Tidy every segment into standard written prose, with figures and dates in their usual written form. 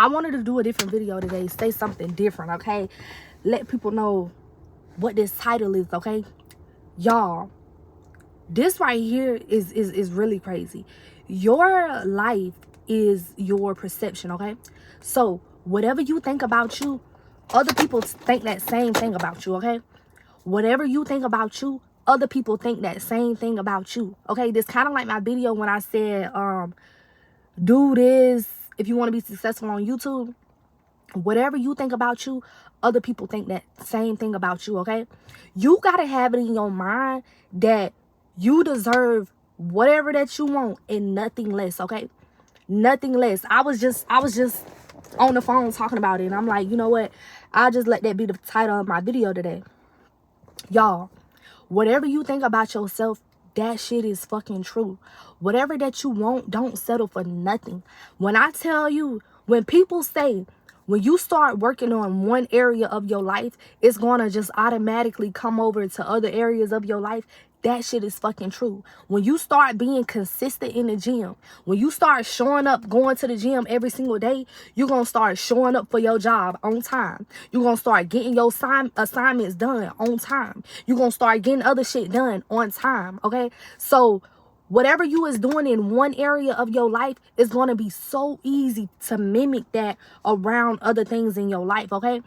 I wanted to do a different video today, say something different, okay? Let people know what this title is, okay? Y'all, this right here is really crazy. Your life is your perception, okay? So whatever you think about you, other people think that same thing about you, okay? Whatever you think about you, other people think that same thing about you, okay? This kind of like my video when I said do this if you want to be successful on YouTube. Whatever you think about you, other people think that same thing about you, okay? You gotta have it in your mind that you deserve whatever that you want and nothing less, okay? Nothing less. I was just on the phone talking about it, and I'm like, you know what? I'll just let that be the title of my video today. Y'all, whatever you think about yourself, that shit is fucking true. Whatever that you want, don't settle for nothing. When I tell you, when people say, when you start working on one area of your life, it's going to just automatically come over to other areas of your life. That shit is fucking true. When you start being consistent in the gym, when you start showing up, going to the gym every single day, you're going to start showing up for your job on time. You're going to start getting your assignments done on time. You're going to start getting other shit done on time, okay? So whatever you is doing in one area of your life is going to be so easy to mimic that around other things in your life, okay?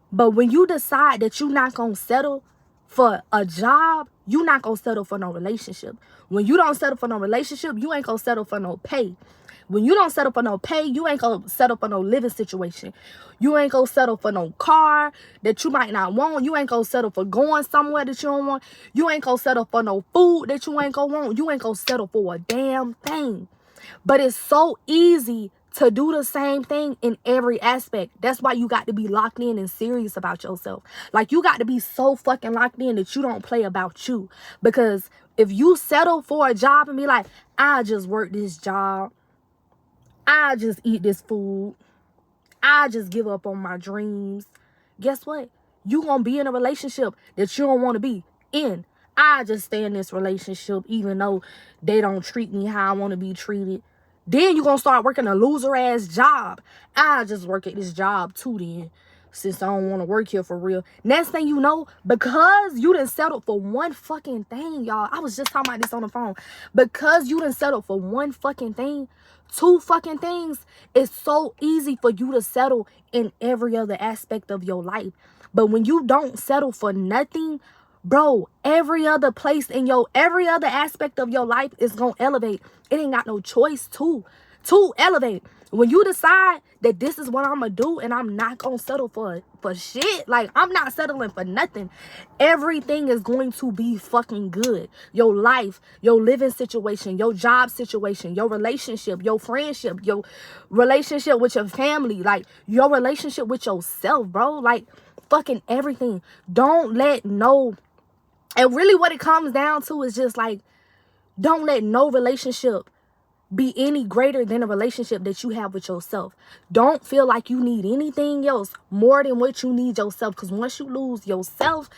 But when you decide that you're not going to settle for a job, you're not going to settle for no relationship. When you don't settle for no relationship, you ain't going to settle for no pay. When you don't settle for no pay, you ain't going to settle for no living situation. You ain't going to settle for no car that you might not want. You ain't going to settle for going somewhere that you don't want. You ain't going to settle for no food that you ain't going to want. You ain't going to settle for a damn thing. But it's so easy to do the same thing in every aspect. That's why you got to be locked in and serious about yourself. Like, you got to be so fucking locked in that you don't play about you. Because if you settle for a job and be like, I just work this job, I just eat this food, I just give up on my dreams, guess what? You gonna be in a relationship that you don't want to be in. I just stay in this relationship even though they don't treat me how I want to be treated. Then you're going to start working a loser-ass job. I just work at this job too then, since I don't want to work here for real. Next thing you know, because you done settled for one fucking thing, y'all. I was just talking about this on the phone. Because you done settled for one fucking thing, two fucking things, it's so easy for you to settle in every other aspect of your life. But when you don't settle for nothing, bro, every other aspect of your life is gonna elevate. It ain't got no choice to elevate. When you decide that this is what I'm gonna do and I'm not gonna settle for shit, like, I'm not settling for nothing, everything is going to be fucking good. Your life, your living situation, your job situation, your relationship, your friendship, your relationship with your family, like, your relationship with yourself, bro, like, fucking everything. Don't let no... And really what it comes down to is just like, don't let no relationship be any greater than a relationship that you have with yourself. Don't feel like you need anything else more than what you need yourself. Because once you lose yourself,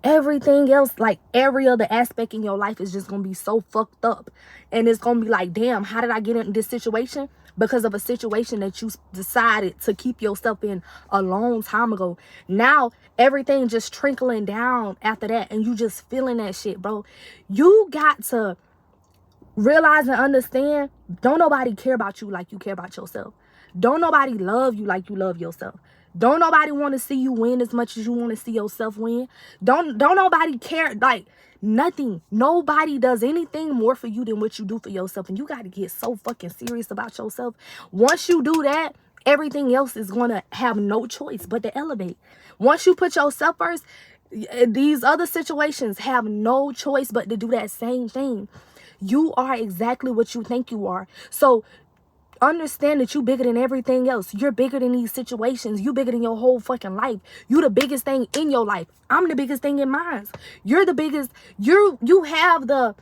everything else, like every other aspect in your life, is just going to be so fucked up. And it's going to be like, damn, how did I get in this situation? Because of a situation that you decided to keep yourself in a long time ago. Now, everything just trickling down after that, and you just feeling that shit, bro. You got to realize and understand, don't nobody care about you like you care about yourself. Don't nobody love you like you love yourself. Don't nobody want to see you win as much as you want to see yourself win. Don't nobody care, like, nothing. Nobody does anything more for you than what you do for yourself. And you got to get so fucking serious about yourself. Once you do that, everything else is going to have no choice but to elevate. Once you put yourself first, these other situations have no choice but to do that same thing. You are exactly what you think you are. So understand that you bigger than everything else. You're bigger than these situations. You bigger than your whole fucking life. You the biggest thing in your life. I'm the biggest thing in mine. You're the biggest. You have the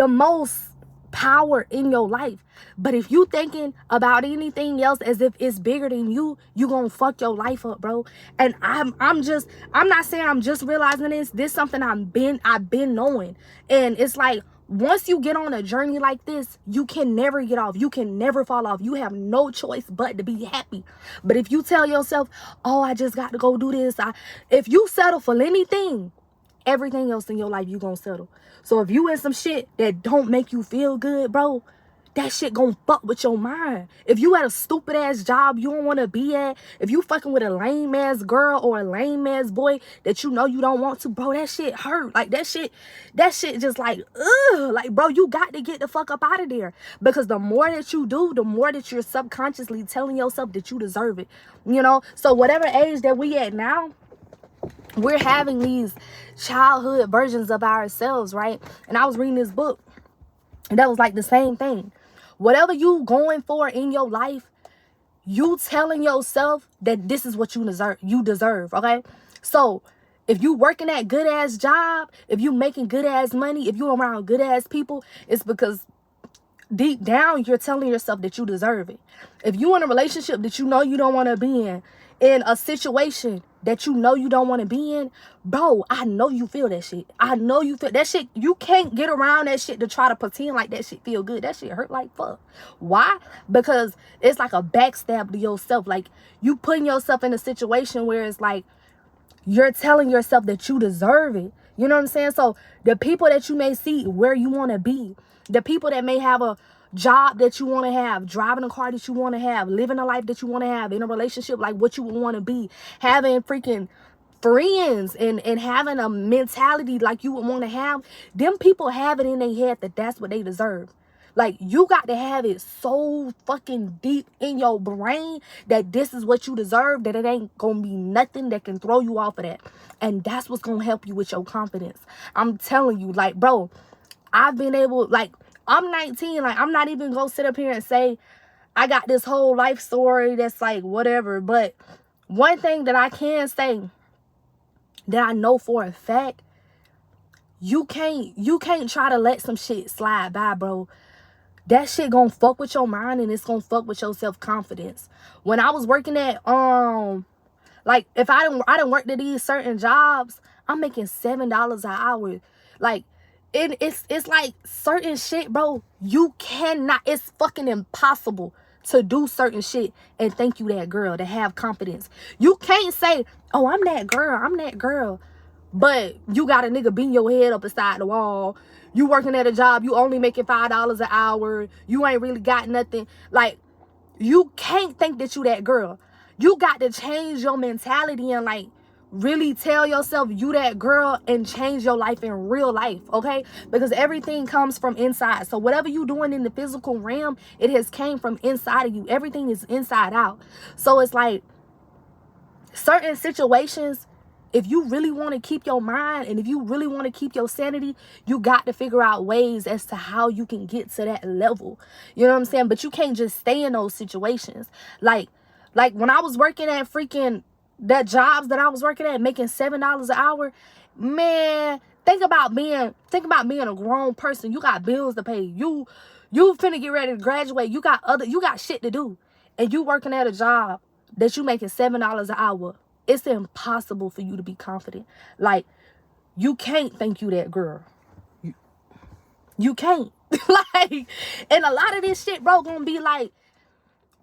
most power in your life. But if you thinking about anything else as if it's bigger than you gonna fuck your life up, bro. And I'm not saying I'm just realizing this. This is something I've been knowing. And it's like, once you get on a journey like this, you can never get off. You can never fall off. You have no choice but to be happy. But if you tell yourself, oh, I just got to go do this. If you settle for anything, everything else in your life, you gonna settle. So if you in some shit that don't make you feel good, bro, that shit gonna fuck with your mind. If you at a stupid ass job you don't want to be at, if you fucking with a lame ass girl or a lame ass boy that you know you don't want to, bro, that shit hurt. Like that shit just like, ugh. Like, bro, you got to get the fuck up out of there. Because the more that you do, the more that you're subconsciously telling yourself that you deserve it. You know? So whatever age that we at now, we're having these childhood versions of ourselves, right? And I was reading this book, and that was like the same thing. Whatever you going for in your life, you telling yourself that this is what you deserve, okay? So if you working at good ass job, if you making good ass money, if you around good ass people, it's because deep down you're telling yourself that you deserve it. If you in a relationship that you know you don't want to be in a situation that you know you don't want to be in, bro, I know you feel that shit. I know you feel that shit. You can't get around that shit to try to pretend like that shit feel good. That shit hurt like fuck. Why? Because it's like a backstab to yourself. Like, you putting yourself in a situation where it's like you're telling yourself that you deserve it. You know what I'm saying? So the people that you may see where you want to be, the people that may have a job that you want to have, driving a car that you want to have, living a life that you want to have, in a relationship like what you would want to be, having freaking friends and having a mentality like you would want to have, them people have it in their head that that's what they deserve. Like, you got to have it so fucking deep in your brain that this is what you deserve, that it ain't gonna be nothing that can throw you off of that. And that's what's gonna help you with your confidence. I'm telling you, like, bro, I've been able, like, I'm 19, like, I'm not even gonna sit up here and say I got this whole life story that's like whatever. But one thing that I can say that I know for a fact, you can't try to let some shit slide by, bro. That shit gonna fuck with your mind, and it's gonna fuck with your self-confidence. When I was working at like, if I didn't work at these certain jobs, I'm making $7 an hour. Like, it's like certain shit, bro, you cannot, it's fucking impossible to do certain shit and think you that girl, to have confidence. You can't say, oh, I'm that girl, but you got a nigga beating your head up beside the wall. You working at a job, you only making $5 an hour. You ain't really got nothing. Like, you can't think that you that girl. You got to change your mentality and, like, really tell yourself you that girl and change your life in real life, okay? Because everything comes from inside. So whatever you doing in the physical realm, it has came from inside of you. Everything is inside out. So it's like, certain situations, if you really want to keep your mind and if you really want to keep your sanity, you got to figure out ways as to how you can get to that level. You know what I'm saying? But you can't just stay in those situations. Like when I was working at freaking that jobs that I was working at, making $7 an hour, man, think about being a grown person. You got bills to pay. You finna get ready to graduate. You got shit to do. And you working at a job that you making $7 an hour. It's impossible for you to be confident. Like, you can't think you that girl. You can't. Like, and a lot of this shit, bro, gonna be like,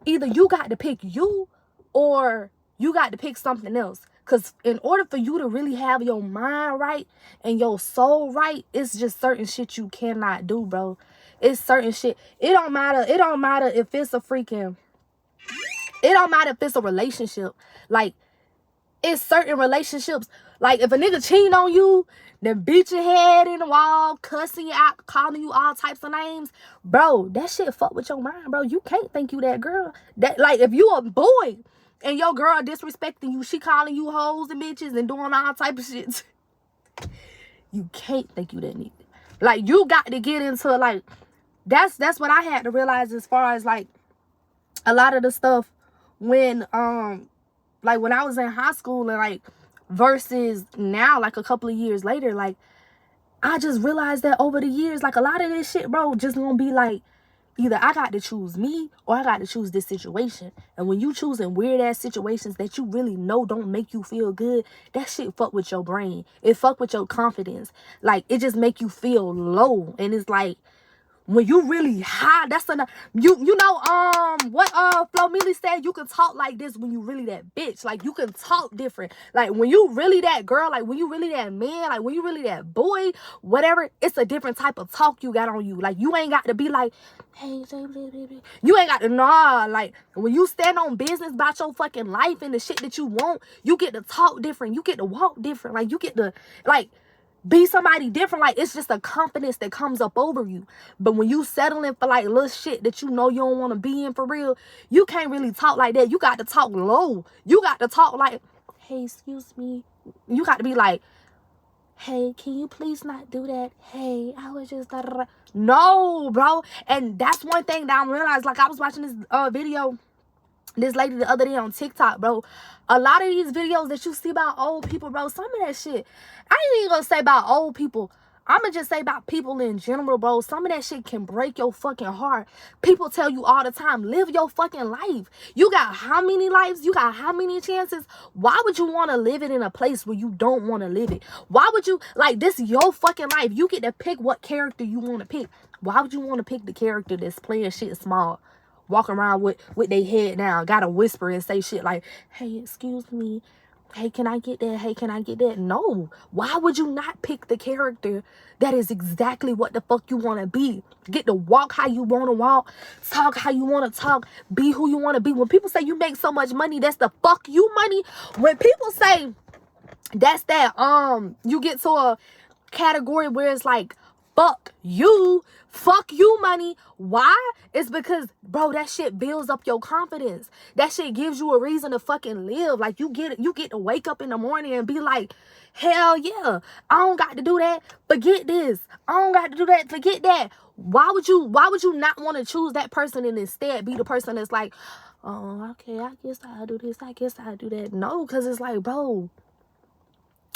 either you got to pick you or you got to pick something else. Because in order for you to really have your mind right and your soul right, it's just certain shit you cannot do, bro. It's certain shit. It don't matter if it's a relationship. Like, it's certain relationships. Like, if a nigga cheating on you, then beat your head in the wall, cussing you out, calling you all types of names, bro, that shit fuck with your mind, bro. You can't think you that girl. That, like, if you a boy and your girl disrespecting you, she calling you hoes and bitches and doing all type of shit, you can't think you that nigga. Like, you got to get into, like, that's what I had to realize as far as, like, a lot of the stuff when like, when I was in high school and, like, versus now, like, a couple of years later, like, I just realized that over the years, like, a lot of this shit, bro, just gonna be, like, Either I got to choose me or I got to choose this situation. And when you choosing weird ass situations that you really know don't make you feel good, that shit fuck with your brain. It fuck with your confidence. Like, it just make you feel low. And it's like, when you really high, that's enough. You know what Flo Millie said, you can talk like this when you really that bitch. Like, you can talk different. Like, when you really that girl, like when you really that man, like when you really that boy, whatever, it's a different type of talk you got on you. Like, you ain't got to be like, hey, you ain't got to, nah. Like, when you stand on business about your fucking life and the shit that you want, you get to talk different. You get to walk different. Like, you get to, like, be somebody different. Like, it's just a confidence that comes up over you. But when you settling for like little shit that you know you don't want to be in for real, you can't really talk like that. You got to talk low. You got to talk like, hey, excuse me. You got to be like, hey, can you please not do that? Hey, I was just da, da, da. No, bro. And that's one thing that I realized. Like, I was watching this video, this lady the other day on TikTok, bro. A lot of these videos that you see about old people, bro, some of that shit, I ain't even gonna say about old people. I'ma just say about people in general, bro. Some of that shit can break your fucking heart. People tell you all the time, live your fucking life. You got how many lives? You got how many chances? Why would you want to live it in a place where you don't want to live it? Why would you, like, this is your fucking life. You get to pick what character you want to pick. Why would you want to pick the character that's playing shit small? Walking around with their head down, gotta whisper and say shit like, hey, excuse me, hey, can I get that? Hey, can I get that? No. Why would you not pick the character that is exactly what the fuck you want to be? Get to walk how you want to walk, talk how you want to talk, be who you want to be. When people say you make so much money, that's the fuck you money. When people say that's that, you get to a category where it's like, fuck you money. Why? It's because, bro, that shit builds up your confidence. That shit gives you a reason to fucking live. Like, you get to wake up in the morning and be like, hell yeah, I don't got to do that, forget this. I don't got to do that, forget that. Why would you not want to choose that person and instead be the person that's like, oh, okay, I guess I'll do this, I guess I'll do that? No, because it's like, bro,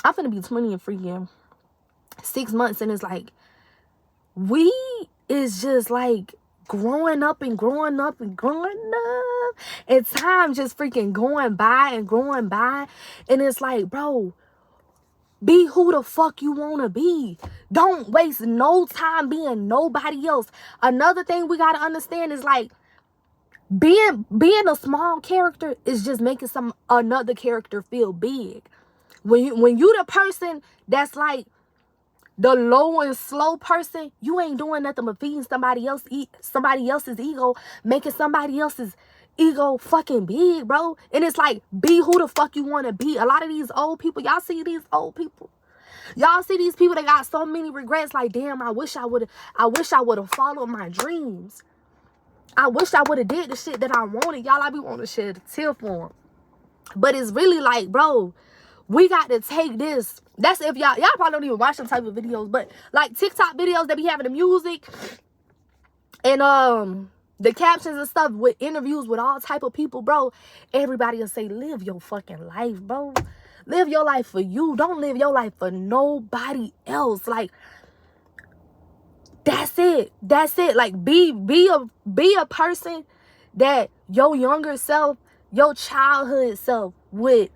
I'm finna be 20 in freaking 6 months, and it's like, we is just like growing up and growing up and growing up, and time just freaking going by and growing by. And it's like, bro, be who the fuck you want to be. Don't waste no time being nobody else. Another thing we got to understand is like, being a small character is just making another character feel big. When you the person that's like the low and slow person, you ain't doing nothing but feeding somebody else's ego, making somebody else's ego fucking big, bro. And it's like, be who the fuck you want to be. A lot of these old people, y'all see these old people. Y'all see these people that got so many regrets. Like, damn, I wish I would have followed my dreams. I wish I would have did the shit that I wanted. Y'all, I be wanting to shed a tear for them. But it's really like, bro, we got to take this. That's if y'all probably don't even watch them type of videos, but like TikTok videos that be having the music and the captions and stuff with interviews with all type of people, bro. Everybody will say, live your fucking life, bro. Live your life for you. Don't live your life for nobody else. Like, that's it. That's it. Like, be a person that your younger self, your childhood self would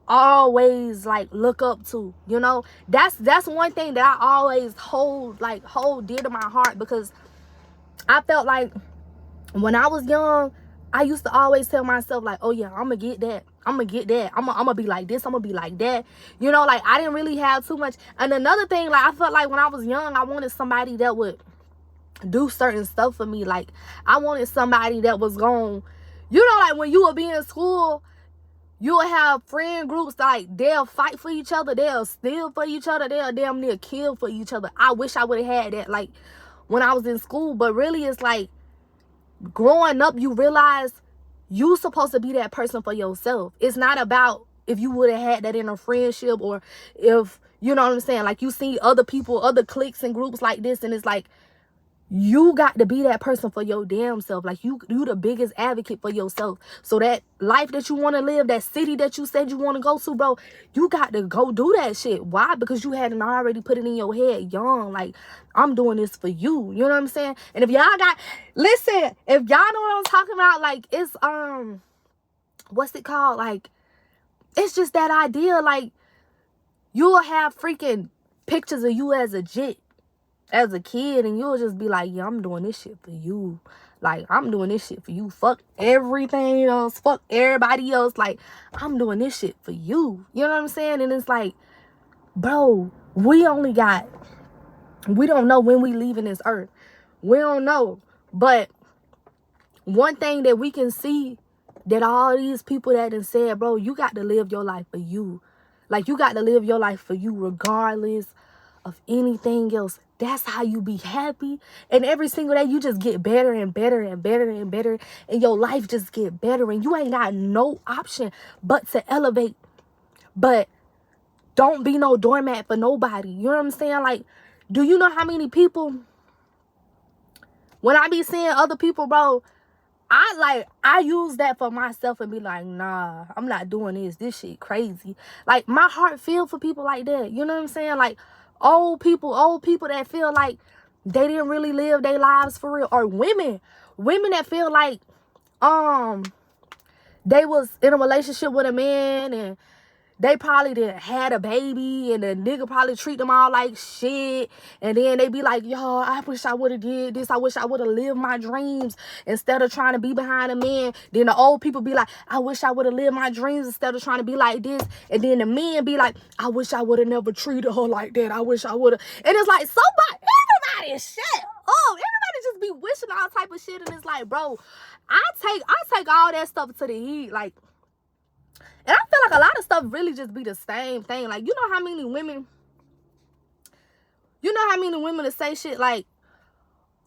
always like look up to. You know, that's one thing that I always hold dear to my heart, because I felt like when I was young, I used to always tell myself like, oh yeah, I'm gonna get that, I'm gonna be like this, I'm gonna be like that. You know, like, I didn't really have too much. And another thing, like, I felt like when I was young, I wanted somebody that would do certain stuff for me. Like, I wanted somebody that was going, you know, like when you would be in school, you will have friend groups that, like, they'll fight for each other, they'll steal for each other, they'll damn near kill for each other. I wish I would have had that, like, when I was in school. But really, it's like, growing up, you realize you supposed to be that person for yourself. It's not about if you would have had that in a friendship, or if, you know what I'm saying, like, you see other people, other cliques and groups like this, and it's like, You got to be that person for your damn self. Like, you the biggest advocate for yourself. So that life that you want to live, that city that you said you want to go to, bro, you got to go do that shit. Why? Because you hadn't already put it in your head young. Like, I'm doing this for you. You know what I'm saying? And if y'all got, listen, if y'all know what I'm talking about, like, it's, what's it called? Like, it's just that idea. Like, you'll have freaking pictures of you as a jit, as a kid, and you'll just be like, yeah, I'm doing this shit for you. Like, I'm doing this shit for you. Fuck everything else. Fuck everybody else. Like, I'm doing this shit for you. You know what I'm saying? And it's like, bro, we don't know when we leaving this earth. We don't know. But one thing that we can see, that all these people that done said, bro, you got to live your life for you. Like, you got to live your life for you regardless of anything else. That's how you be happy. And every single day you just get better and better and better and better. And your life just get better. And you ain't got no option but to elevate. But don't be no doormat for nobody. You know what I'm saying? Like, do you know how many people, when I be seeing other people, bro, I use that for myself and be like, nah, I'm not doing this. This shit crazy. Like, my heart feel for people like that. You know what I'm saying? Like, old people that feel like they didn't really live their lives for real. Or women that feel like they was in a relationship with a man and they probably done had a baby and the nigga probably treat them all like shit. And then they be like, yo, I wish I would have did this. I wish I would have lived my dreams instead of trying to be behind a man. Then the old people be like, I wish I would have lived my dreams instead of trying to be like this. And then the men be like, I wish I would have never treated her like that. I wish I would have. And it's like, everybody is shit. Oh, everybody just be wishing all type of shit. And it's like, bro, I take all that stuff to the heat. Like, and I feel like a lot of stuff really just be the same thing. Like, you know how many women that say shit like,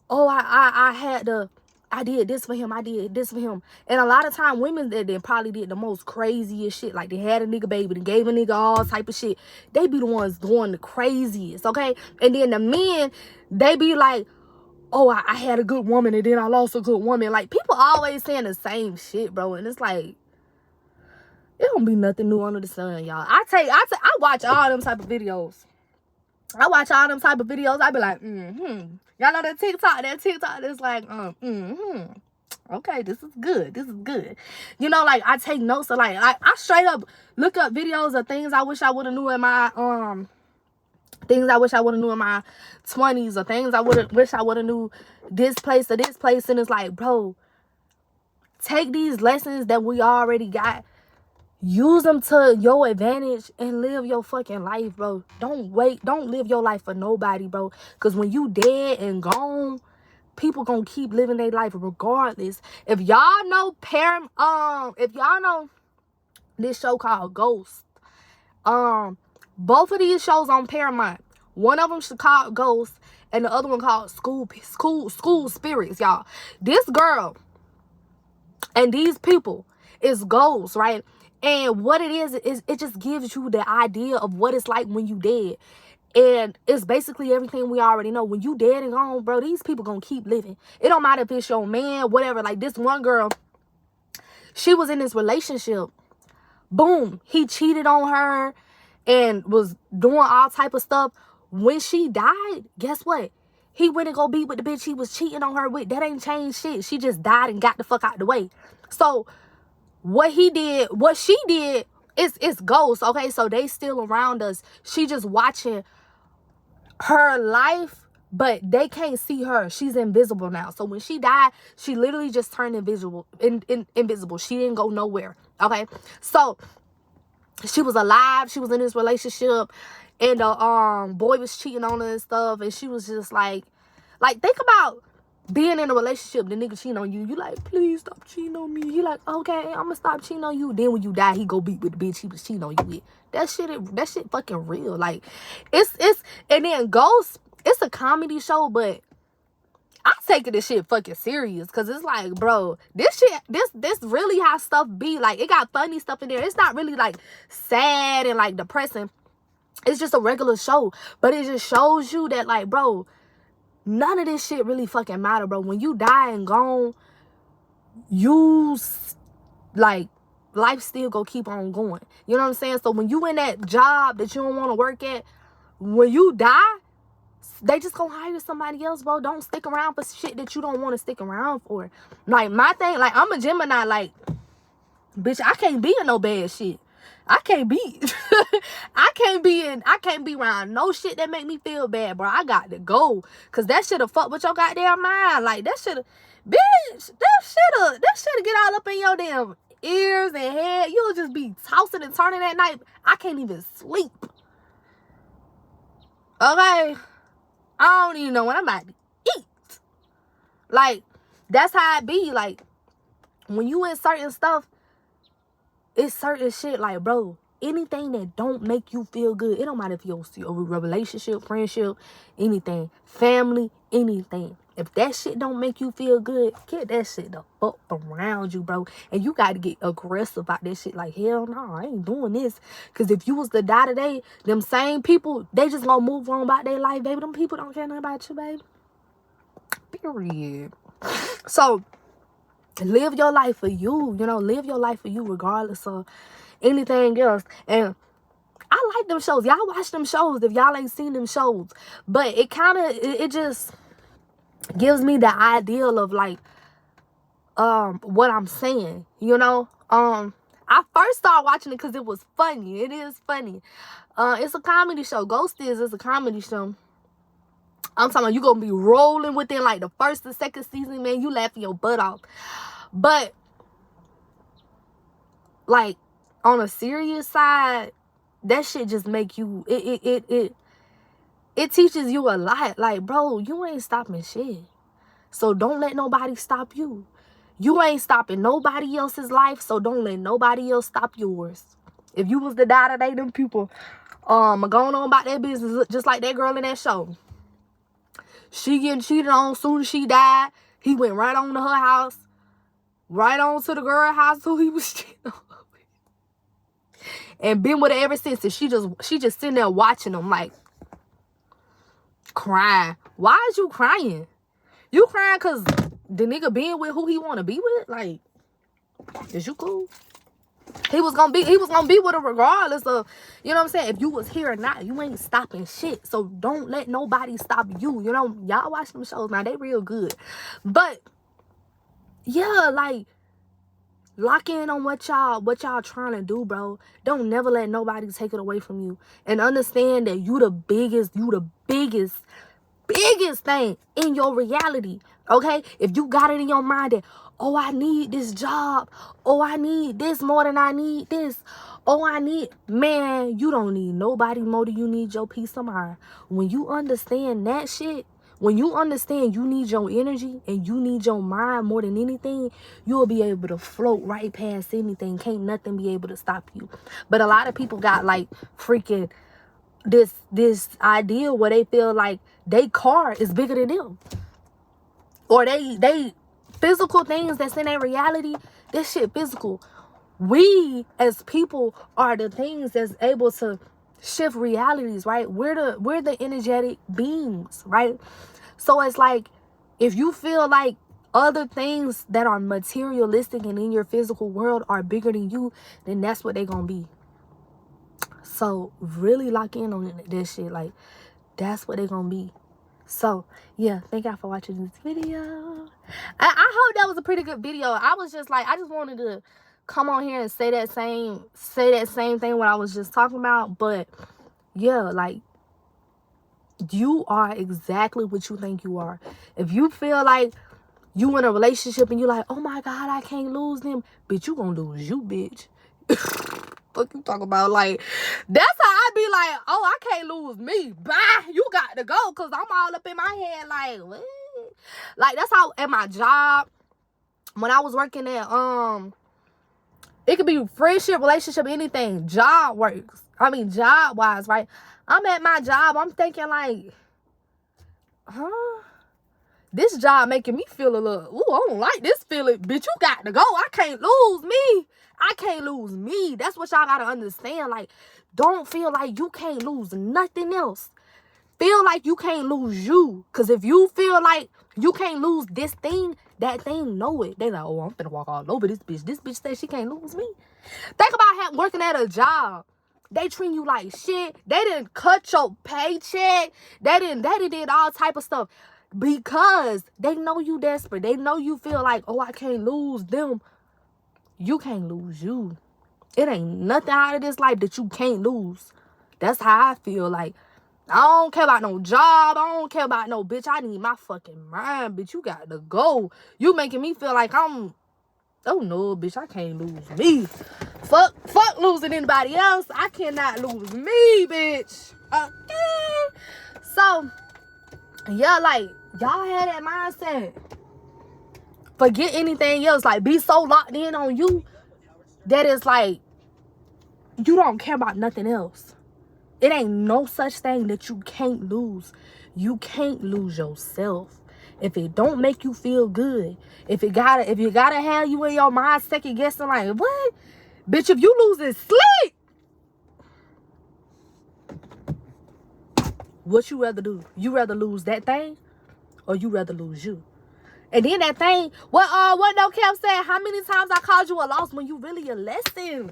oh, I did this for him. I did this for him. And a lot of time women that probably did the most craziest shit. Like, they had a nigga baby, they gave a nigga all type of shit. They be the ones doing the craziest, okay? And then the men, they be like, oh, I had a good woman and then I lost a good woman. Like, people always saying the same shit, bro. And it's like, it don't be nothing new under the sun, y'all. I watch all them type of videos. I be like, Y'all know that TikTok that's like, okay, this is good. You know, like, I take notes of, like I straight up look up videos of things I wish I would have knew in my, things I wish I would have knew in my 20s, or things I wish I would have knew this place or this place. And it's like, bro, take these lessons that we already got, use them to your advantage, and live your fucking life, bro. Don't live your life for nobody, bro. Because when you dead and gone, people gonna keep living their life regardless. If y'all know this show called Ghost, both of these shows on Paramount. One of them called Ghost, and the other one called School Spirits, y'all. This girl and these people is ghosts, right? And what it is it just gives you the idea of what it's like when you dead. And it's basically everything we already know. When you dead and gone, bro, these people gonna keep living. It don't matter if it's your man, whatever. Like, this one girl, she was in this relationship. Boom, he cheated on her and was doing all type of stuff. When she died, guess what? He went and go be with the bitch he was cheating on her with. That ain't changed shit. She just died and got the fuck out the way. So what she did is ghosts, okay? So they still around us. She just watching her life, but they can't see her. She's invisible now. So when she died, she literally just turned invisible. She didn't go nowhere, okay? So she was alive. She was in this relationship, and the boy was cheating on her and stuff. And she was just like, think about being in a relationship, the nigga cheating on you. You like, please stop cheating on me. He like, okay, I'm gonna stop cheating on you. Then when you die, he go beat with the bitch he was cheating on you with. That shit fucking real. Like, it's and then Ghost, it's a comedy show, but I taking this shit fucking serious, because it's like, bro, this really how stuff be. Like, it got funny stuff in there. It's not really like sad and like depressing. It's just a regular show, but it just shows you that, like, bro, None of this shit really fucking matter, bro. When you die and gone, you, like, life still go keep on going. You know what I'm saying? So when you in that job that you don't want to work at, when you die, they just gonna hire somebody else, bro. Don't stick around for shit that you don't want to stick around for. Like, my thing, like, I'm a Gemini, like, bitch, I can't be in no bad shit. I can't be I can't be around no shit that make me feel bad, bro. I got to go. Cause that shit'll fuck with your goddamn mind. Like, that shit'll, bitch, that shit'll get all up in your damn ears and head. You'll just be tossing and turning at night. I can't even sleep. Okay? I don't even know when I'm about to eat. Like, that's how it be. Like, when you in certain stuff, it's certain shit, like, bro, anything that don't make you feel good, it don't matter if you're a relationship, friendship, anything, family, anything. If that shit don't make you feel good, get that shit the fuck around you, bro. And you got to get aggressive about that shit. Like, hell no, I ain't doing this. Because if you was to die today, them same people, they just gonna move on about their life, baby. Them people don't care nothing about you, baby. Period. So, live your life for you, you know, live your life for you regardless of anything else. And I like them shows. Y'all watch them shows if y'all ain't seen them shows. But it kind of, it just gives me the ideal of, like, what I'm saying, you know. I first started watching it because it was funny. It is funny. It's a comedy show. Ghost is a comedy show. I'm talking about you gonna be rolling within, like, the first and second season, man. You laughing your butt off. But, like, on a serious side, that shit just make you, it teaches you a lot. Like, bro, you ain't stopping shit. So don't let nobody stop you. You ain't stopping nobody else's life, so don't let nobody else stop yours. If you was to die today, them people going on about their business, just like that girl in that show. She getting cheated on soon as she died. He went right on to her house. Right on to the girl house who he was cheating on. And been with her ever since. And she just sitting there watching him, like, crying. Why is you crying? You crying because the nigga being with who he want to be with? Like, is you cool? He was gonna be with her regardless of, you know what I'm saying? If you was here or not, you ain't stopping shit. So don't let nobody stop you. You know, y'all watch them shows now, they real good. But yeah, like, lock in on what y'all trying to do, bro. Don't never let nobody take it away from you. And understand that you the biggest thing in your reality. Okay? If you got it in your mind that, oh, I need this job. Oh, I need this more than I need this. Oh, man, you don't need nobody more than you need your peace of mind. When you understand that shit, when you understand you need your energy and you need your mind more than anything, you'll be able to float right past anything. Can't nothing be able to stop you. But a lot of people got, like, freaking this idea where they feel like they car is bigger than them. Or they physical things that's in their reality, this shit physical. We as people are the things that's able to shift realities, right? We're the energetic beings, right? So it's like, if you feel like other things that are materialistic and in your physical world are bigger than you, then that's what they're gonna be. So really lock in on this shit. Like, that's what they're gonna be. So yeah, thank y'all for watching this video. I hope that was a pretty good video. I was just like, I just wanted to come on here and say that same thing what I was just talking about. But yeah, like, you are exactly what you think you are. If you feel like you in a relationship and you're like, oh my God, I can't lose them, bitch, you gonna lose you, bitch. Fuck you talking about? Like, that's how I be like, oh, I can't lose me. Bye, you got to go, because I'm all up in my head like, what? Like, that's how at my job, when I was working at, it could be friendship, relationship, anything. Job works. I mean, job-wise, right? I'm at my job. I'm thinking like, this job making me feel a little, ooh, I don't like this feeling. Bitch, you got to go. I can't lose me. I can't lose me. That's what y'all got to understand. Like, don't feel like you can't lose nothing else. feel like you can't lose you. Because if you feel like you can't lose this thing, that thing know it. They like, oh, I'm finna walk all over this bitch. This bitch says she can't lose me. Think about working at a job. They treat you like shit. They didn't cut your paycheck. They did all type of stuff. Because they know you desperate. They know you feel like, oh, I can't lose them. You can't lose you. It ain't nothing out of this life that you can't lose. That's how I feel. Like, I don't care about no job. I don't care about no bitch. I need my fucking mind, bitch. You got to go. You making me feel like oh no, bitch, I can't lose me. Fuck losing anybody else. I cannot lose me, bitch. Okay. So, yeah, like, y'all had that mindset. Forget anything else. Like, be so locked in on you that it's like you don't care about nothing else. It ain't no such thing that you can't lose. You can't lose yourself. If it don't make you feel good, if you gotta have you in your mind second guessing like, what? Bitch, if you losing sleep, what you rather do? You rather lose that thing or you rather lose you? And then that thing, what No Cap said, how many times I called you a loss when you really a lesson?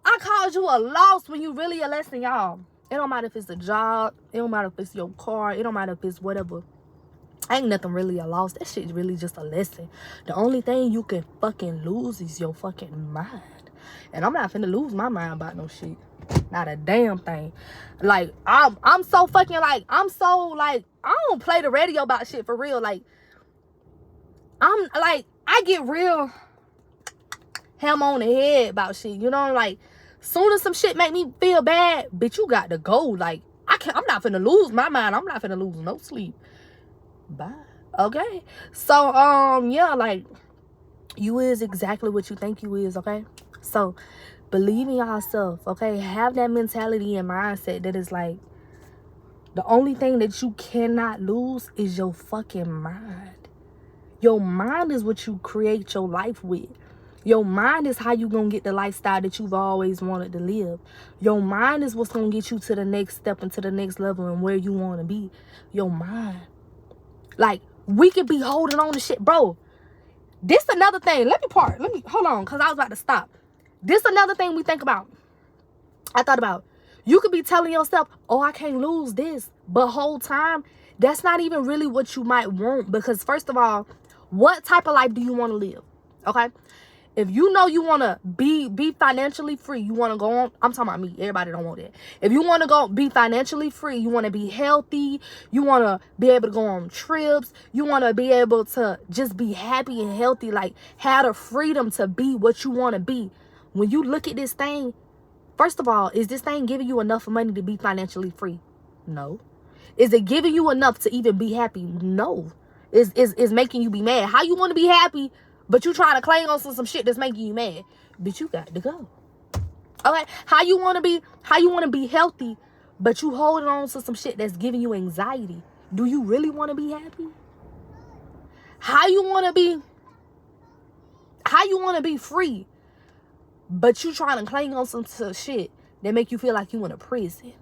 I called you a loss when you really a lesson, y'all. It don't matter if it's a job. It don't matter if it's your car. It don't matter if it's whatever. Ain't nothing really a loss. That shit really just a lesson. The only thing you can fucking lose is your fucking mind. And I'm not finna lose my mind about no shit. Not a damn thing. Like, I'm so fucking like, I don't play the radio about shit for real. Like, I'm like, I get real ham on the head about shit. You know, like, soon as some shit make me feel bad, bitch, you got to go. Like, I'm not finna lose my mind. I'm not finna lose no sleep. Bye. Okay. So, yeah, like, you is exactly what you think you is, okay? So, believe in yourself, okay? Have that mentality and mindset that is like, the only thing that you cannot lose is your fucking mind. Your mind is what you create your life with. Your mind is how you gonna get the lifestyle that you've always wanted to live. Your mind is what's gonna get you to the next step and to the next level and where you want to be. Your mind. Like, we could be holding on to shit. Bro, this another thing. Hold on, because I was about to stop. This another thing we think about. I thought about. You could be telling yourself, oh, I can't lose this. But whole time, that's not even really what you might want. Because first of all, what type of life do you want to live? Okay? If you know you want to be financially free, you want to go on, I'm talking about me, everybody don't want that. If you want to go be financially free, you want to be healthy, you want to be able to go on trips, you want to be able to just be happy and healthy, like have the freedom to be what you want to be. When you look at this thing, first of all, is this thing giving you enough money to be financially free? No. Is it giving you enough to even be happy? No. Is making you be mad. How you want to be happy, but you trying to cling on some shit that's making you mad? Bitch, you got to go. Okay? How you want to be healthy, but you holding on to some shit that's giving you anxiety? Do you really want to be happy? How you want to be free, but you trying to cling on some shit that make you feel like you in a prison?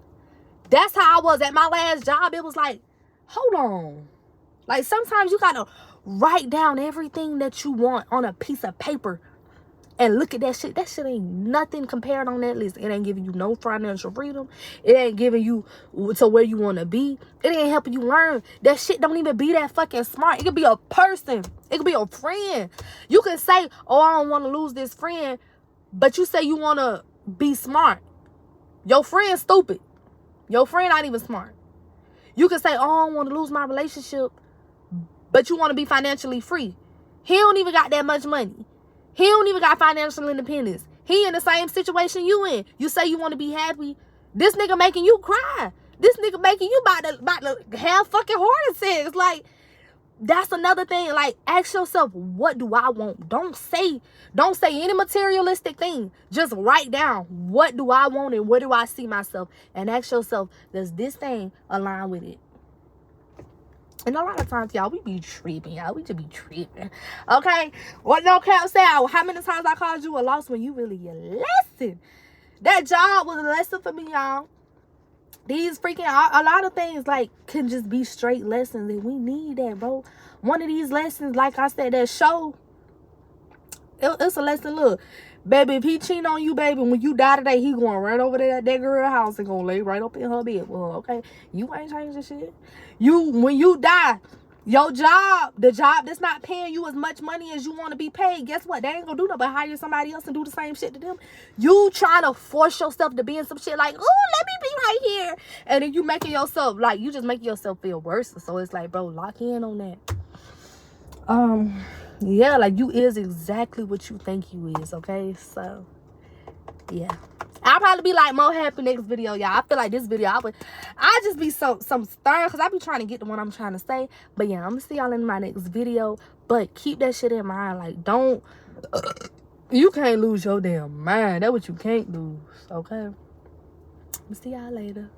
That's how I was at my last job. It was like, hold on. Like, sometimes you gotta write down everything that you want on a piece of paper and look at that shit. That shit ain't nothing compared on that list. It ain't giving you no financial freedom. It ain't giving you to where you want to be. It ain't helping you learn. That shit don't even be that fucking smart. It could be a person. It could be a friend. You can say, oh, I don't want to lose this friend, but you say you want to be smart. Your friend's stupid. Your friend not even smart. You can say, oh, I don't want to lose my relationship, but you want to be financially free. He don't even got that much money. He don't even got financial independence. He in the same situation you in. You say you want to be happy. This nigga making you cry. This nigga making you about to have fucking heart attacks. Like, that's another thing. Like, ask yourself, what do I want? Don't say any materialistic thing. Just write down, what do I want and where do I see myself? And ask yourself, does this thing align with it? And a lot of times, y'all, we be tripping, y'all. We just be tripping. Okay? What No Cap said, how many times I called you a loss when you really a lesson? That job was a lesson for me, y'all. These freaking, a lot of things like can just be straight lessons, and we need that, bro. One of these lessons, like I said, that show, it's a lesson. Look, baby, if he cheat on you, baby, when you die today, he going right over there at that girl house and gonna lay right up in her bed. Well, okay, you ain't changing shit. When you die, your job, the job that's not paying you as much money as you want to be paid, guess what? They ain't gonna do nothing but hire somebody else and do the same shit to them. You trying to force yourself to be in some shit like, oh, let me be right here. And then you making yourself, like, you just making yourself feel worse. So it's like, bro, lock in on that. Yeah, like, you is exactly what you think you is, okay? So, yeah. I'll probably be like more happy next video, y'all. I feel like this video, I just be some stern, because I be trying to get the one I'm trying to say. But yeah, I'm gonna see y'all in my next video. But keep that shit in mind. Like, don't, you can't lose your damn mind. That's what you can't lose, okay? I'll see y'all later.